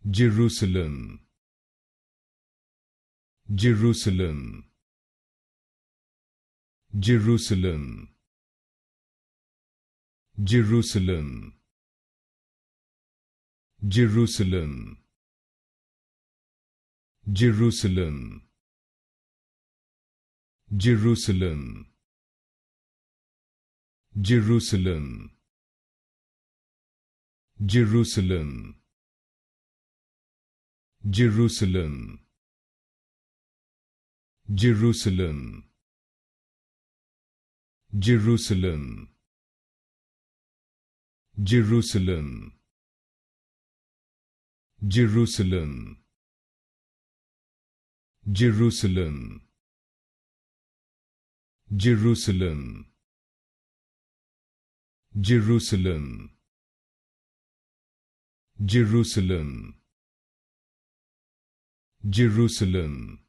Jerusalem, Jerusalem, Jerusalem, Jerusalem, Jerusalem, Jerusalem, Jerusalem, Jerusalem, Jerusalem, Jerusalem, Jerusalem, Jerusalem, Jerusalem, Jerusalem, Jerusalem, Jerusalem, Jerusalem, Jerusalem, Jerusalem,